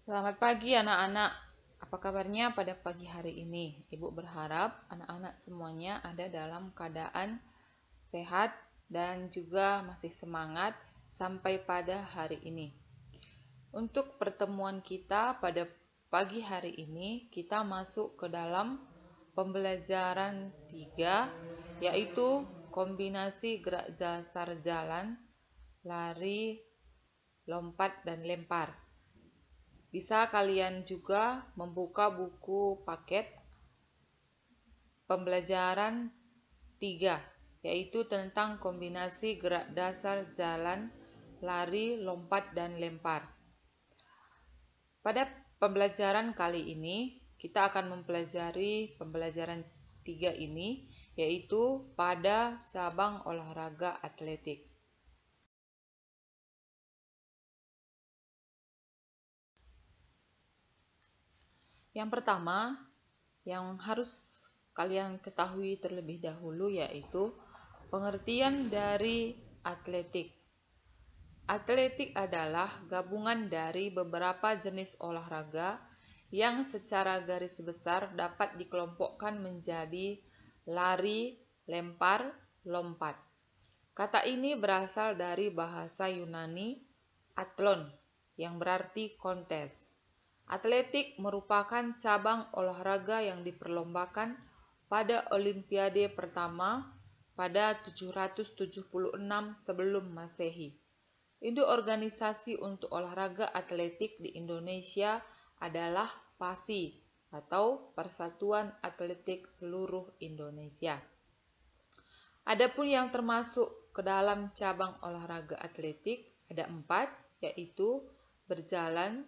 Selamat pagi anak-anak. Apa kabarnya pada pagi hari ini? Ibu berharap anak-anak semuanya ada dalam keadaan sehat dan juga masih semangat sampai pada hari ini. Untuk pertemuan kita pada pagi hari ini, kita masuk ke dalam pembelajaran 3, yaitu kombinasi gerak dasar jalan, lari, lompat, dan lempar. Bisa kalian juga membuka buku paket pembelajaran 3, yaitu tentang kombinasi gerak dasar jalan, lari, lompat, dan lempar. Pada pembelajaran kali ini, kita akan mempelajari pembelajaran 3 ini, yaitu pada cabang olahraga atletik. Yang pertama, yang harus kalian ketahui terlebih dahulu yaitu pengertian dari atletik. Atletik adalah gabungan dari beberapa jenis olahraga yang secara garis besar dapat dikelompokkan menjadi lari, lempar, lompat. Kata ini berasal dari bahasa Yunani athlon yang berarti kontes. Atletik merupakan cabang olahraga yang diperlombakan pada Olimpiade pertama pada 776 sebelum Masehi. Induk organisasi untuk olahraga atletik di Indonesia adalah PASI atau Persatuan Atletik Seluruh Indonesia. Adapun yang termasuk ke dalam cabang olahraga atletik ada 4, yaitu berjalan,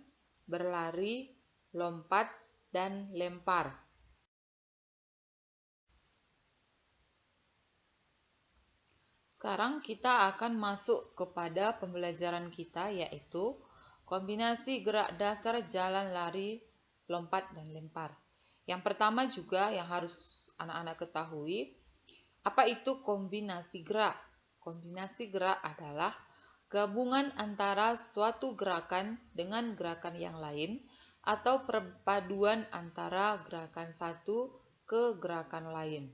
berlari, lompat, dan lempar. Sekarang kita akan masuk kepada pembelajaran kita, yaitu kombinasi gerak dasar jalan, lari, lompat, dan lempar. Yang pertama juga yang harus anak-anak ketahui, apa itu kombinasi gerak? Kombinasi gerak adalah gabungan antara suatu gerakan dengan gerakan yang lain atau perpaduan antara gerakan satu ke gerakan lain.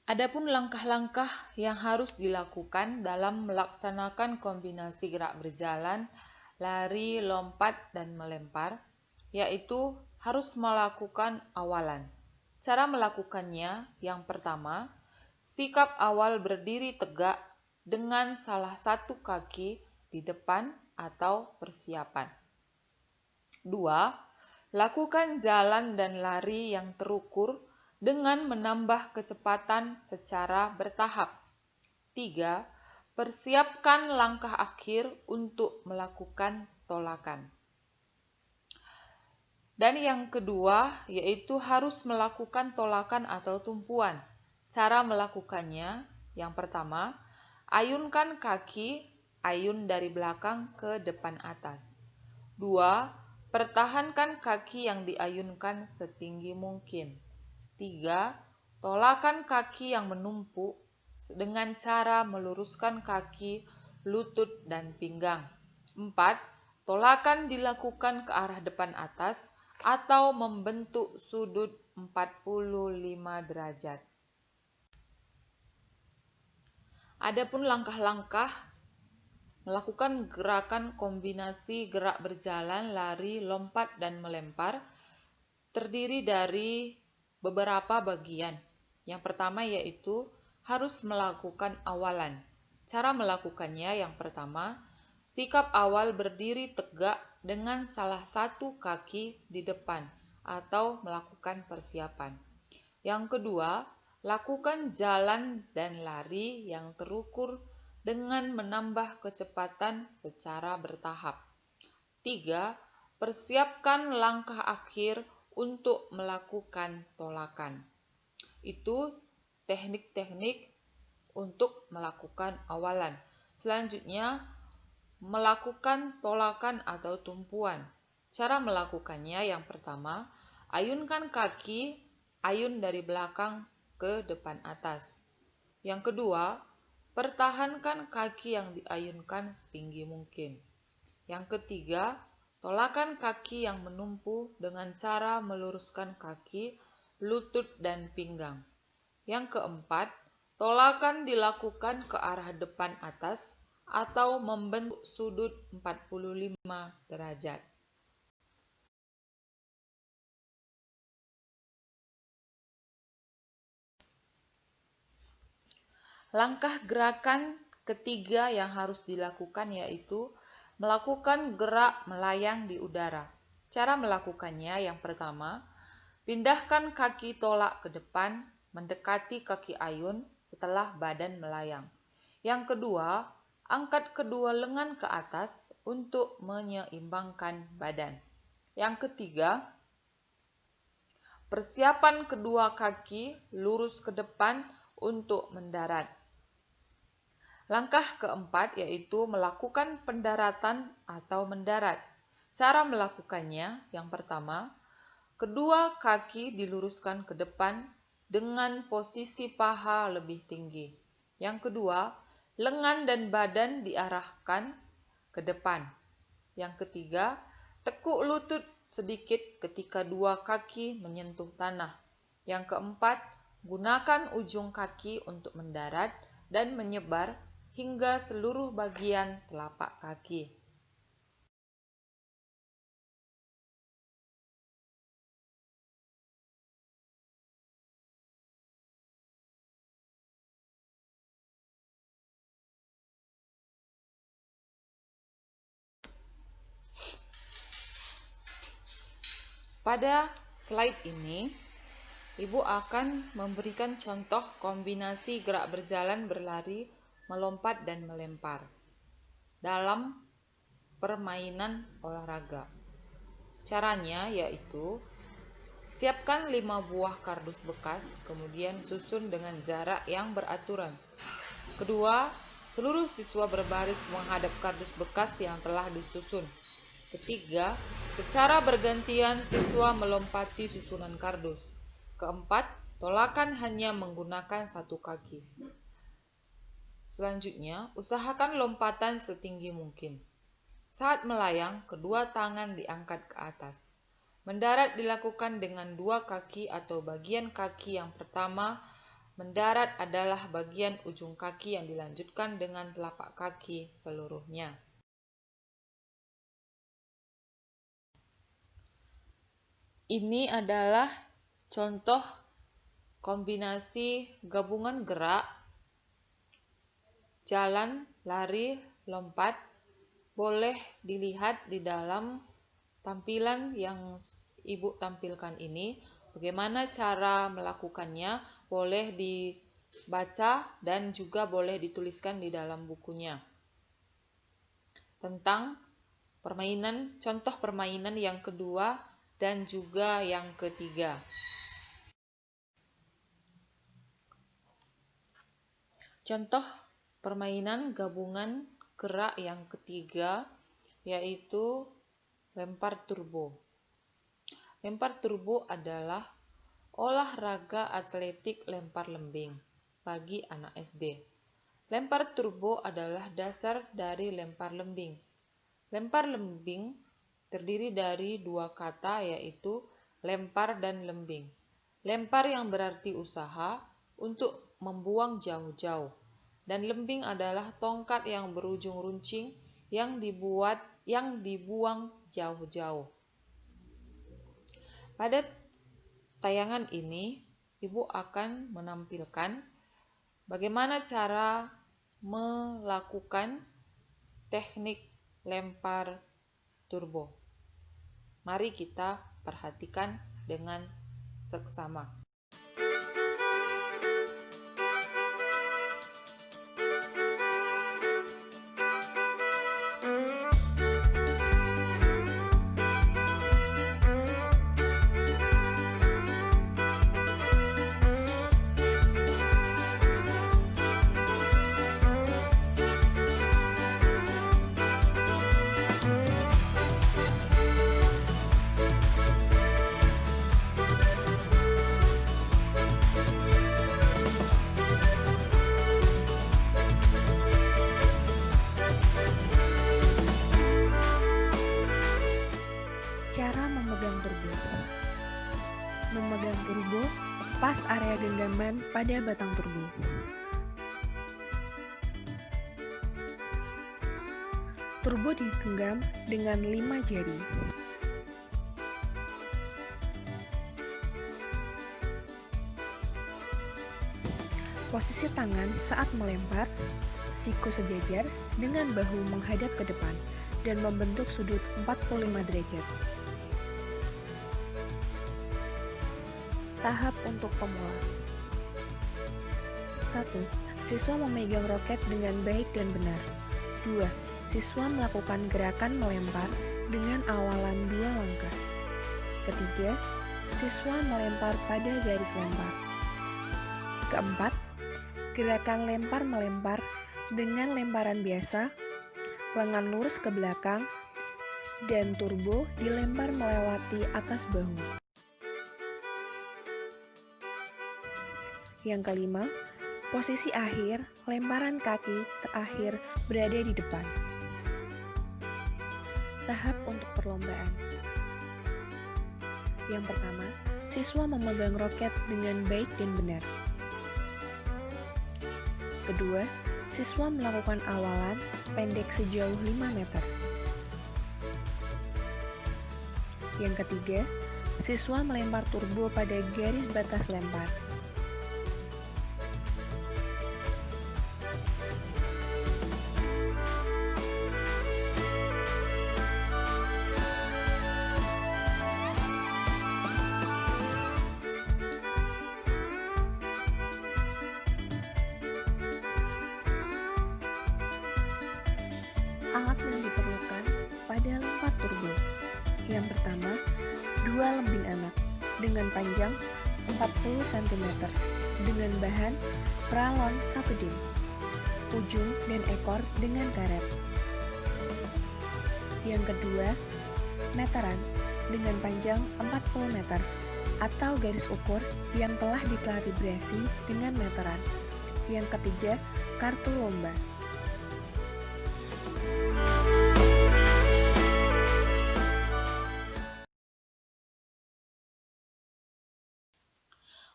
Adapun langkah-langkah yang harus dilakukan dalam melaksanakan kombinasi gerak berjalan, lari, lompat, dan melempar, yaitu harus melakukan awalan. Cara melakukannya, yang pertama, sikap awal berdiri tegak dengan salah satu kaki di depan atau persiapan. 2. Lakukan jalan dan lari yang terukur dengan menambah kecepatan secara bertahap. 3. Persiapkan langkah akhir untuk melakukan tolakan. Dan yang kedua, yaitu harus melakukan tolakan atau tumpuan. Cara melakukannya, yang pertama, ayunkan kaki, ayun dari belakang ke depan atas. 2. Pertahankan kaki yang diayunkan setinggi mungkin. 3. Tolakan kaki yang menumpuk dengan cara meluruskan kaki, lutut, dan pinggang. 4. Tolakan dilakukan ke arah depan atas atau membentuk sudut 45 derajat. Adapun langkah-langkah melakukan gerakan kombinasi gerak berjalan, lari, lompat, dan melempar terdiri dari beberapa bagian. Yang pertama yaitu harus melakukan awalan. Cara melakukannya yang pertama, sikap awal berdiri tegak dengan salah satu kaki di depan atau melakukan persiapan. Yang kedua, lakukan jalan dan lari yang terukur dengan menambah kecepatan secara bertahap. 3. Persiapkan langkah akhir untuk melakukan tolakan. Itu teknik-teknik untuk melakukan awalan. Selanjutnya, melakukan tolakan atau tumpuan. Cara melakukannya yang pertama, ayunkan kaki, ayun dari belakang ke depan atas. Yang kedua, pertahankan kaki yang diayunkan setinggi mungkin. Yang ketiga, tolakan kaki yang menumpu dengan cara meluruskan kaki, lutut, dan pinggang. Yang keempat, tolakan dilakukan ke arah depan atas atau membentuk sudut 45 derajat. Langkah gerakan ketiga yang harus dilakukan yaitu melakukan gerak melayang di udara. Cara melakukannya yang pertama, pindahkan kaki tolak ke depan mendekati kaki ayun setelah badan melayang. Yang kedua, angkat kedua lengan ke atas untuk menyeimbangkan badan. Yang ketiga, persiapan kedua kaki lurus ke depan untuk mendarat. Langkah keempat yaitu melakukan pendaratan atau mendarat. Cara melakukannya yang pertama, kedua kaki diluruskan ke depan dengan posisi paha lebih tinggi. Yang kedua, lengan dan badan diarahkan ke depan. Yang ketiga, tekuk lutut sedikit ketika dua kaki menyentuh tanah. Yang keempat, gunakan ujung kaki untuk mendarat dan menyebar hingga seluruh bagian telapak kaki. Pada slide ini, Ibu akan memberikan contoh kombinasi gerak berjalan, berlari, melompat, dan melempar dalam permainan olahraga. Caranya yaitu siapkan 5 buah kardus bekas, kemudian susun dengan jarak yang beraturan. Kedua, seluruh siswa berbaris menghadap kardus bekas yang telah disusun. Ketiga, secara bergantian siswa melompati susunan kardus. Keempat, tolakan hanya menggunakan satu kaki. Selanjutnya, usahakan lompatan setinggi mungkin. Saat melayang, kedua tangan diangkat ke atas. Mendarat dilakukan dengan dua kaki atau bagian kaki yang pertama. Mendarat adalah bagian ujung kaki yang dilanjutkan dengan telapak kaki seluruhnya. Ini adalah contoh kombinasi gabungan gerak jalan, lari, lompat. Boleh dilihat di dalam tampilan yang Ibu tampilkan ini. Bagaimana cara melakukannya boleh dibaca dan juga boleh dituliskan di dalam bukunya. Tentang permainan, contoh permainan yang kedua dan juga yang ketiga. Contoh permainan gabungan gerak yang ketiga yaitu lempar turbo. Lempar turbo adalah olahraga atletik lempar lembing bagi anak SD. Lempar turbo adalah dasar dari lempar lembing. Lempar lembing terdiri dari dua kata yaitu lempar dan lembing. Lempar yang berarti usaha untuk membuang jauh-jauh. Dan lembing adalah tongkat yang berujung runcing yang dibuang jauh-jauh. Pada tayangan ini, Ibu akan menampilkan bagaimana cara melakukan teknik lempar turbo. Mari kita perhatikan dengan seksama. Cara memegang turbo. Memegang turbo, pas area genggaman pada batang turbo. Turbo digenggam dengan 5 jari. Posisi tangan saat melempar, siku sejajar dengan bahu menghadap ke depan dan membentuk sudut 45 derajat. Tahap untuk pemula. 1. Siswa memegang roket dengan baik dan benar. 2. Siswa melakukan gerakan melempar dengan awalan 2 langkah. Ketiga, siswa melempar pada garis lempar. Keempat, gerakan lempar-melempar dengan lemparan biasa, lengan lurus ke belakang, dan turbo dilempar melewati atas bahu. Yang kelima, posisi akhir, lemparan kaki terakhir berada di depan. Tahap untuk perlombaan. Yang pertama, siswa memegang roket dengan baik dan benar. Kedua, siswa melakukan awalan pendek sejauh 5 meter. Yang ketiga, siswa melempar turbo pada garis batas lempar. Alat yang diperlukan pada lempar turbo. Yang pertama, 2 lembing anak dengan panjang 40 cm dengan bahan pralon 1 dim, ujung dan ekor dengan karet. Yang kedua, meteran dengan panjang 40 meter atau garis ukur yang telah dikalibrasi dengan meteran. Yang ketiga, kartu lomba.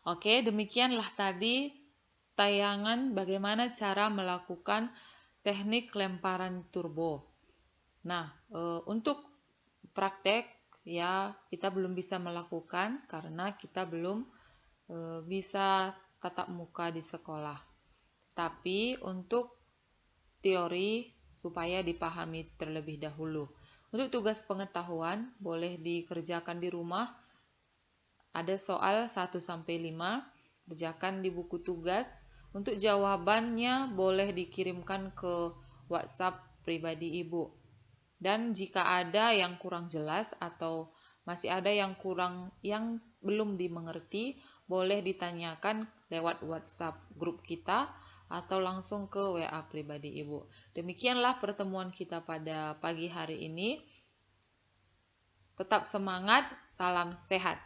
Oke, demikianlah tadi tayangan bagaimana cara melakukan teknik lemparan turbo. Nah, untuk praktek ya kita belum bisa melakukan karena kita belum bisa tatap muka di sekolah. Tapi untuk teori supaya dipahami terlebih dahulu. Untuk tugas pengetahuan boleh dikerjakan di rumah. Ada soal 1-5, kerjakan di buku tugas. Untuk jawabannya boleh dikirimkan ke WhatsApp pribadi Ibu. Dan jika ada yang kurang jelas atau masih ada yang belum dimengerti, boleh ditanyakan lewat WhatsApp grup kita atau langsung ke WA pribadi Ibu. Demikianlah pertemuan kita pada pagi hari ini. Tetap semangat, salam sehat.